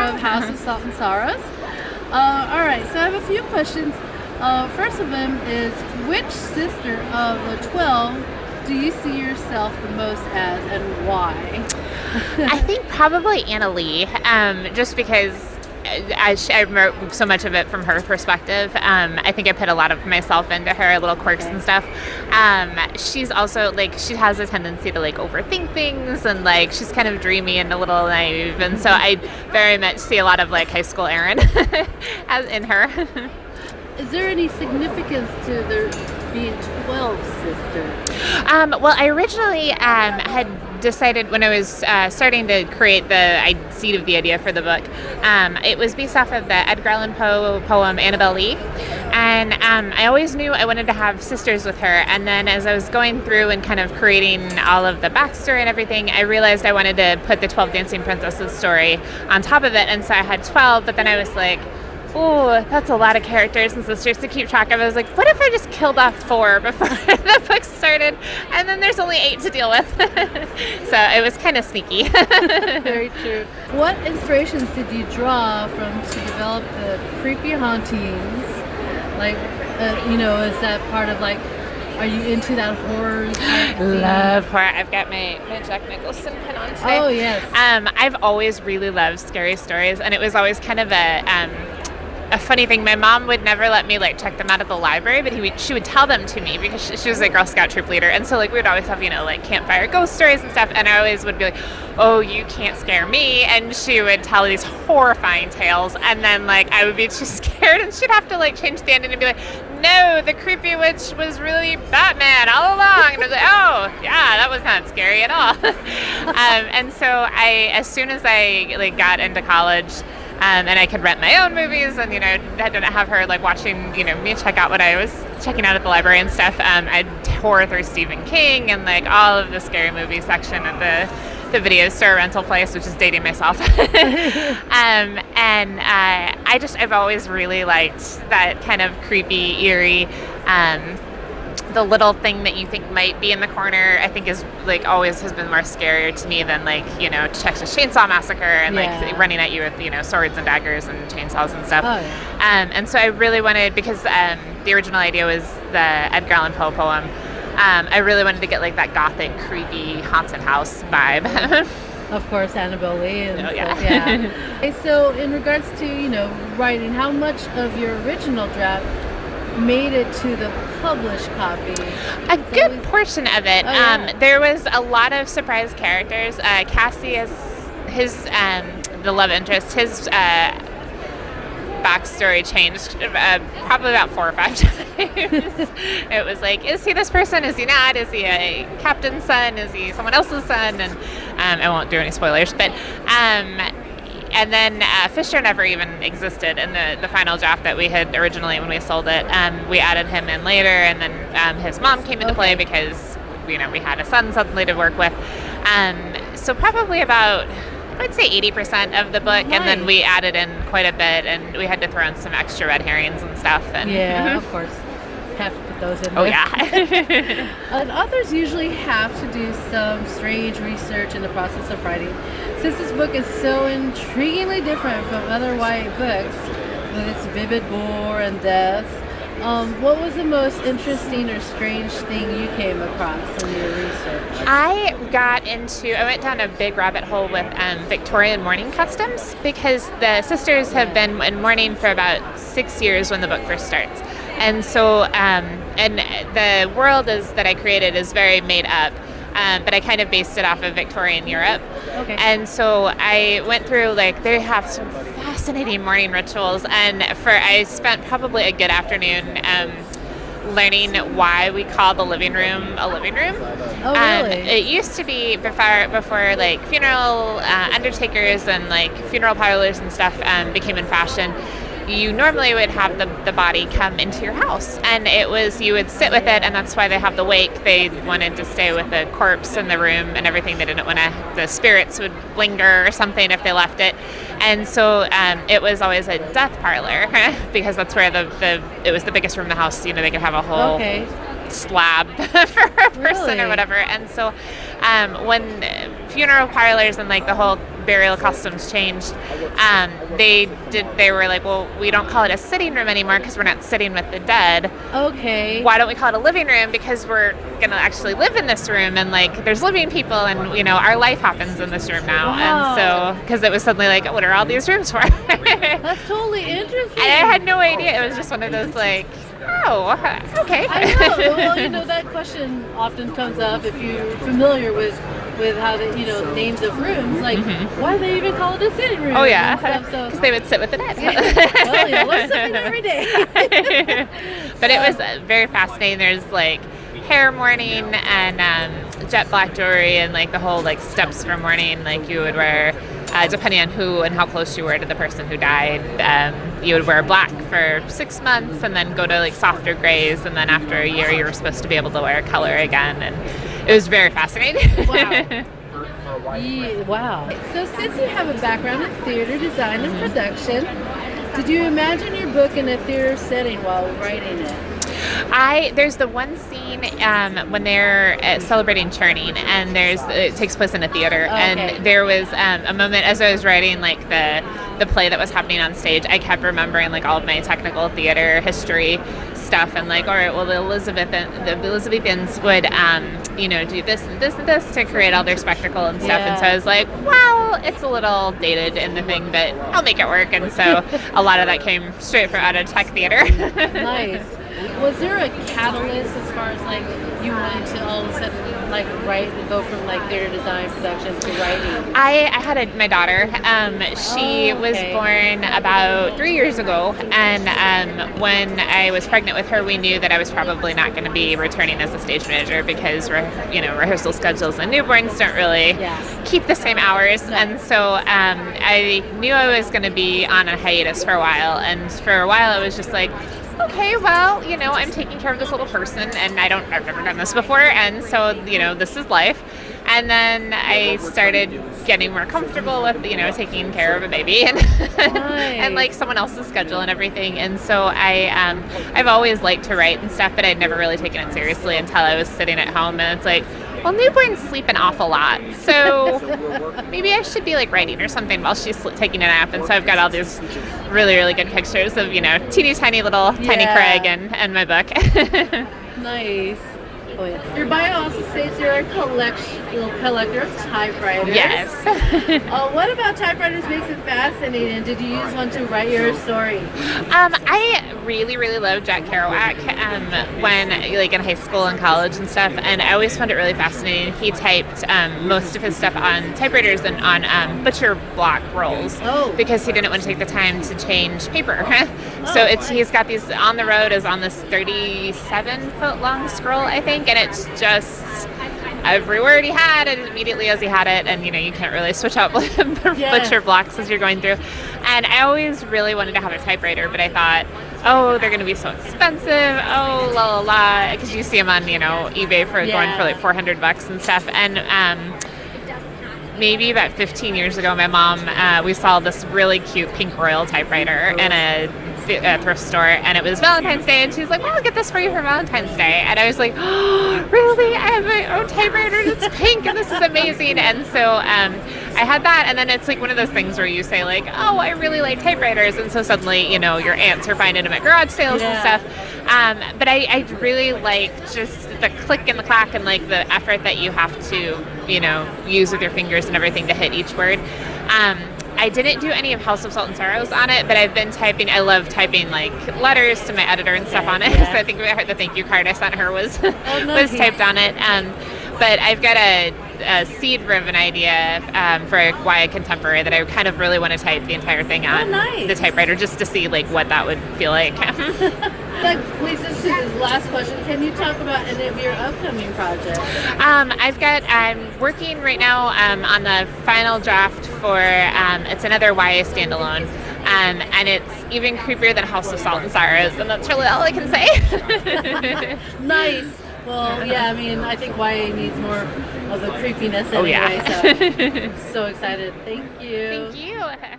of House of Salt and Sorrows. All right, so I have a few questions. First of them is, which sister of the 12 do you see yourself the most as, and why? I think probably Anna Lee, just because I wrote so much of it from her perspective. I think I put a lot of myself into her little quirks and stuff. She's also she has a tendency to overthink things, and she's kind of dreamy and a little naive, and so I very much see a lot of high school Erin as in her. Is there any significance to there being 12 sisters? Well, I originally had decided when I was starting to create the seed of the idea for the book, it was based off of the Edgar Allan Poe poem Annabel Lee, and I always knew I wanted to have sisters with her, and then as I was going through and kind of creating all of the backstory and everything, I realized I wanted to put the 12 Dancing Princesses story on top of it, and so I had 12, but then I was like, oh, that's a lot of characters and sisters to keep track of. I was like, what if I just killed off 4 before the book started, and then there's only 8 to deal with? So it was kind of sneaky. Very true. What inspirations did you draw from to develop the creepy hauntings? Is that part of are you into that horror? Love horror. I've got my Jack Nicholson pin on today. Oh, yes. I've always really loved scary stories, and it was always kind of a funny thing. My mom would never let me check them out at the library, but she would tell them to me because she was a Girl Scout troop leader, and so we would always have campfire ghost stories and stuff, and I always would be like, oh, you can't scare me, and she would tell these horrifying tales, and then I would be too scared, and she'd have to change the ending and be like, no, the creepy witch was really Batman all along, and I was like, oh yeah, that was not scary at all. And so as soon as I got into college, and I could rent my own movies, and I didn't have her watching me check out what I was checking out at the library and stuff. I tore through Stephen King and all of the scary movie section at the video store rental place, which is dating myself. I've always really liked that kind of creepy, eerie, the little thing that you think might be in the corner, I think is always has been more scarier to me than Texas Chainsaw Massacre and running at you with swords and daggers and chainsaws and stuff. Oh, yeah. And so I really wanted, because the original idea was the Edgar Allan Poe poem, I really wanted to get that gothic, creepy, haunted house vibe. Of course, Annabel Lee. And yeah. Okay, so in regards to writing, how much of your original draft made it to the published copy? A good portion of it. Oh, yeah. There was a lot of surprise characters. Cassie is his the love interest. His backstory changed probably about 4 or 5 times. It was is he this person? Is he not? Is he a captain's son? Is he someone else's son? And I won't do any spoilers, but and then Fisher never even existed in the final draft that we had originally when we sold it. We added him in later, and then his mom came into play because we had a son suddenly to work with. So probably about, I would say 80% of the book, nice. And then we added in quite a bit, and we had to throw in some extra red herrings and stuff. And yeah, of course. Have to put those in there. Oh, yeah. And authors usually have to do some strange research in the process of writing. Since this book is so intriguingly different from other YA books, with its vivid gore and death, what was the most interesting or strange thing you came across in your research? I went down a big rabbit hole with Victorian mourning customs, because the sisters have been in mourning for about 6 years when the book first starts. And so, and the world that I created is very made up, but I kind of based it off of Victorian Europe. Okay. And so I went through, they have some fascinating mourning rituals, and I spent probably a good afternoon learning why we call the living room a living room. Oh, really? It used to be before funeral undertakers and funeral parlors and stuff became in fashion. You normally would have the body come into your house, and you would sit with it, and that's why they have the wake. They wanted to stay with the corpse in the room and everything. They didn't want the spirits would linger or something if they left it. And so it was always a death parlor because that's where it was the biggest room in the house. They could have a whole slab for a person or whatever. And so when funeral parlors and the whole burial customs changed, they were like, well, we don't call it a sitting room anymore because we're not sitting with the dead. Okay. Why don't we call it a living room, because we're gonna actually live in this room, and like there's living people, and you know our life happens in this room now. Wow. And so because it was suddenly like, what are all these rooms for? That's totally interesting. And I had no idea. It was just one of those like, oh, okay. I know. Well, you know, that question often comes up if you're familiar with how the, you know, names of rooms. Like, why do they even call it a sitting room? Oh, yeah. Because they would sit with the dead. Well, you learn something every day. But it was very fascinating. There's like hair mourning and jet black jewelry and like the whole like steps for mourning. Like you would wear, depending on who and how close you were to the person who died, you would wear black for 6 months and then go to like softer grays, and then after a year you were supposed to be able to wear color again, and it was very fascinating. Wow. Yeah, wow. So since you have a background in theater design and production, did you imagine your book in a theater setting while writing it? There's the one scene when they're celebrating churning, and it takes place in a theater, and there was a moment as I was writing like the play that was happening on stage. I kept remembering like all of my technical theater history stuff, and like, all right, well the Elizabethans would you know, do this and this and this to create all their spectacle and stuff. And so I was like, well, it's a little dated in the thing, but I'll make it work. And so a lot of that came straight from out of tech theater. Nice. Was there a catalyst as far as like you wanted to all of a sudden like write and go from like theater design production to writing? I had my daughter. She was born about 3 years ago, and when I was pregnant with her, we knew that I was probably not going to be returning as a stage manager because rehearsal schedules and newborns don't really keep the same hours. And so I knew I was going to be on a hiatus for a while, and for a while it was just like, okay, well, you know, I'm taking care of this little person, and I've never done this before, and so, you know, this is life. And then I started getting more comfortable with, you know, taking care of a baby and and like someone else's schedule and everything. And so I've always liked to write and stuff, but I'd never really taken it seriously until I was sitting at home, and it's like, well, newborns sleep an awful lot, so maybe I should be like writing or something while she's taking a nap. And so I've got all these really, really good pictures of, you know, teeny tiny little tiny Craig and my book. Nice. Oh, yeah. Your bio also states you're a collector of typewriters. Yes. What about typewriters makes it fascinating? Did you use one to write your story? I really, really loved Jack Kerouac when, like, in high school and college and stuff, and I always found it really fascinating. He typed most of his stuff on typewriters and on butcher block rolls because he didn't want to take the time to change paper. So he's got these, On the Road is on this 37-foot long scroll, I think, and it's just every word he had and immediately as he had it, and you know, you can't really switch out butcher blocks as you're going through. And I always really wanted to have a typewriter, but I thought, oh, they're going to be so expensive, oh, la la la, because you see them on, you know, eBay for going for like $400 and stuff. And maybe about 15 years ago, my mom, we saw this really cute pink Royal typewriter in a thrift store, and it was Valentine's Day, and she was like, well, I'll get this for you for Valentine's Day. And I was like, oh, really? I have my own typewriter that's pink, and this is amazing. And so I had that, and then it's like one of those things where you say like, oh, I really like typewriters, and so suddenly, you know, your aunts are finding them at garage sales and stuff. But I really like just the click and the clack and like the effort that you have to, you know, use with your fingers and everything to hit each word. I didn't do any of House of Salt and Sorrows on it, but I've been typing. I love typing like letters to my editor and stuff on it. So I think the thank you card I sent her was was typed on it. But I've got a seed of an idea for a YA contemporary that I kind of really want to type the entire thing on the typewriter just to see like what that would feel like. That leads us to the last question. Can you talk about any of your upcoming projects? I'm working right now on the final draft for, it's another YA standalone. And it's even creepier than House of Salt and Sorrows, and that's really all I can say. Nice. Well, yeah, I mean, I think YA needs more of the creepiness anyway. So excited. Thank you. Thank you.